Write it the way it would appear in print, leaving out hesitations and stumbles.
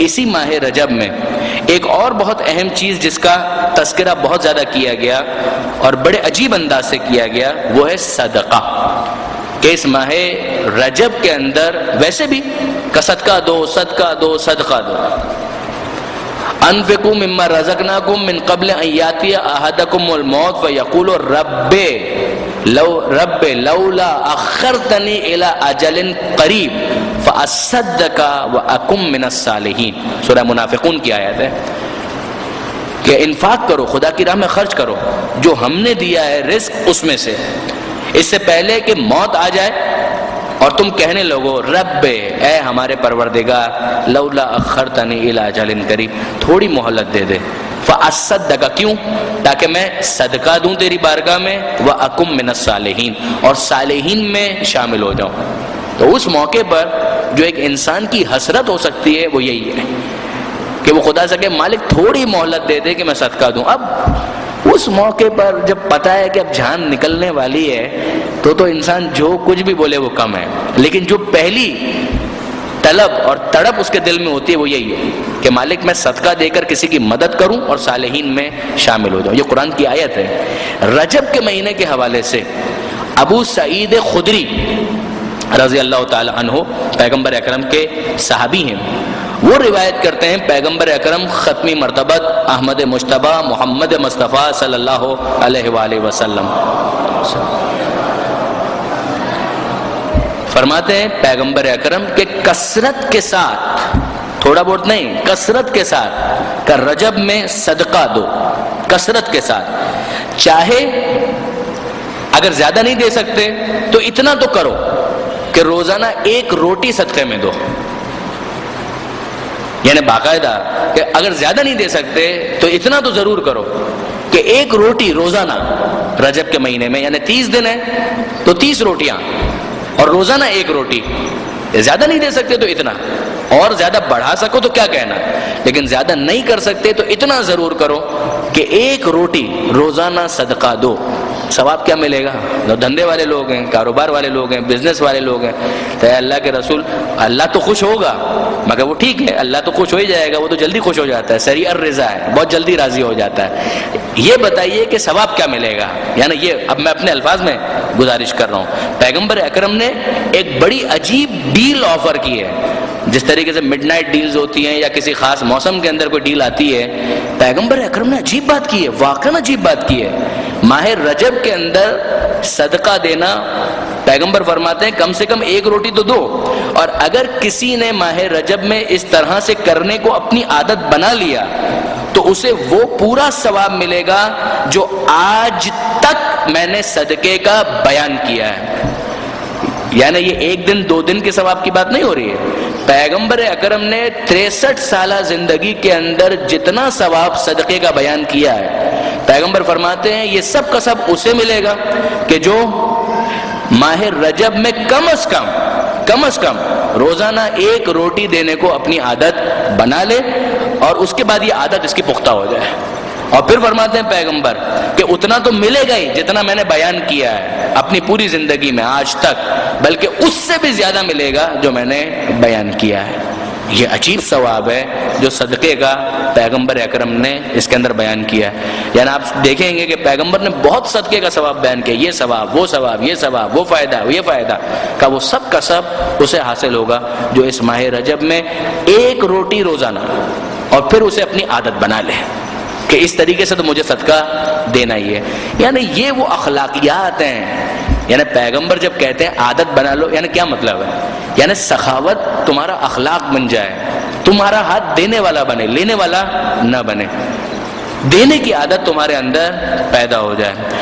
اسی ماہ رجب میں ایک اور بہت اہم چیز جس کا تذکرہ بہت زیادہ کیا گیا اور بڑے عجیب انداز سے کیا گیا وہ ہے صدقہ، کہ اس ماہ رجب کے اندر ویسے بھی کہ صدقہ دو صدقہ دو صدقہ دو، انفقوا مما رزقناکم من قبل ان یاتی احدکم الموت فیقول رب لولا اخرتنی الی اجل قریب فاصدق واکن من الصالحین، سورہ منافقون کی آیت ہے کہ انفاق کرو، خدا کی راہ میں خرچ کرو جو ہم نے دیا ہے رزق اس میں سے، اس سے پہلے کہ موت آ جائے اور تم کہنے لگو رب اے ہمارے پروردگار لولا اخرتنی الی اجل قریب، تھوڑی مہلت دے دے، فاصدق، کیوں؟ تاکہ میں صدقہ دوں تیری بارگاہ میں، واکن من الصالحین، اور صالحین میں شامل ہو جاؤں۔ تو اس موقع پر جو ایک انسان کی حسرت ہو سکتی ہے وہ یہی ہے کہ وہ خدا سے کہ مالک تھوڑی مہلت دے دے کہ میں صدقہ دوں۔ اب اس موقع پر جب پتا ہے کہ اب جان نکلنے والی ہے تو انسان جو کچھ بھی بولے وہ کم ہے، لیکن جو پہلی طلب اور تڑپ اس کے دل میں ہوتی ہے وہ یہی ہے کہ مالک میں صدقہ دے کر کسی کی مدد کروں اور صالحین میں شامل ہو جاؤں۔ یہ قرآن کی آیت ہے۔ رجب کے مہینے کے حوالے سے ابو سعید خدری رضی اللہ تعالی عنہ پیغمبر اکرم کے صحابی ہیں، وہ روایت کرتے ہیں پیغمبر اکرم ختمی مرتبت احمد مجتبی محمد مصطفیٰ صلی اللہ علیہ وآلہ وسلم فرماتے ہیں پیغمبر اکرم کہ کثرت کے ساتھ، تھوڑا بہت نہیں، کثرت کے ساتھ کہ رجب میں صدقہ دو، کثرت کے ساتھ، چاہے اگر زیادہ نہیں دے سکتے تو اتنا تو کرو کہ روزانہ ایک روٹی صدقے میں دو، یعنی باقاعدہ کہ اگر زیادہ نہیں دے سکتے تو اتنا تو ضرور کرو کہ ایک روٹی روزانہ رجب کے مہینے میں، یعنی 30 دن ہے تو 30 روٹیاں، اور روزانہ ایک روٹی۔ زیادہ نہیں دے سکتے تو اتنا، اور زیادہ بڑھا سکو تو کیا کہنا، لیکن زیادہ نہیں کر سکتے تو اتنا ضرور کرو کہ ایک روٹی روزانہ صدقہ دو۔ ثواب کیا ملے گا؟ جو دھندے والے لوگ ہیں، کاروبار والے لوگ ہیں، بزنس والے لوگ ہیں، تو اے اللہ کے رسول اللہ تو خوش ہوگا، مگر وہ ٹھیک ہے اللہ تو خوش ہو ہی جائے گا، وہ تو جلدی خوش ہو جاتا ہے، سریع الرضا ہے، بہت جلدی راضی ہو جاتا ہے۔ یہ بتائیے کہ ثواب کیا ملے گا؟ یعنی یہ اب میں اپنے الفاظ میں گزارش کر رہا ہوں، پیغمبر اکرم نے ایک بڑی عجیب ڈیل آفر کی ہے، جس طریقے سے مڈ نائٹ ڈیلز ہوتی ہیں یا کسی خاص موسم کے اندر کوئی ڈیل آتی ہے، پیغمبر اکرم نے عجیب بات کی ہے، واقعاً عجیب بات کی ہے۔ ماہ رجب کے اندر صدقہ دینا، پیغمبر فرماتے ہیں کم سے کم ایک روٹی تو دو، اور اگر کسی نے ماہ رجب میں اس طرح سے کرنے کو اپنی عادت بنا لیا تو اسے وہ پورا ثواب ملے گا جو آج تک میں نے صدقے کا بیان کیا ہے۔ یعنی یہ ایک دن دو دن کے ثواب کی بات نہیں ہو رہی ہے، پیغمبر اکرم نے 63 سالہ زندگی کے اندر جتنا ثواب صدقے کا بیان کیا ہے، پیغمبر فرماتے ہیں یہ سب کا سب اسے ملے گا کہ جو ماہ رجب میں کم از کم روزانہ ایک روٹی دینے کو اپنی عادت بنا لے، اور اس کے بعد یہ عادت اس کی پختہ ہو جائے، اور پھر فرماتے ہیں پیغمبر کہ اتنا تو ملے گا ہی جتنا میں نے بیان کیا ہے اپنی پوری زندگی میں آج تک، بلکہ اس سے بھی زیادہ ملے گا جو میں نے بیان کیا ہے۔ یہ عجیب ثواب ہے جو صدقے کا پیغمبر اکرم نے اس کے اندر بیان کیا ہے۔ یعنی آپ دیکھیں گے کہ پیغمبر نے بہت صدقے کا ثواب بیان کیا، یہ ثواب وہ ثواب، یہ ثواب وہ فائدہ یہ فائدہ کا، وہ سب کا سب اسے حاصل ہوگا جو اس ماہ رجب میں ایک روٹی روزانہ، اور پھر اسے اپنی عادت بنا لے کہ اس طریقے سے تو مجھے صدقہ دینا ہی ہے۔ یعنی یہ وہ اخلاقیات ہیں، یعنی پیغمبر جب کہتے ہیں عادت بنا لو، یعنی کیا مطلب ہے؟ یعنی سخاوت تمہارا اخلاق بن جائے، تمہارا ہاتھ دینے والا بنے، لینے والا نہ بنے، دینے کی عادت تمہارے اندر پیدا ہو جائے۔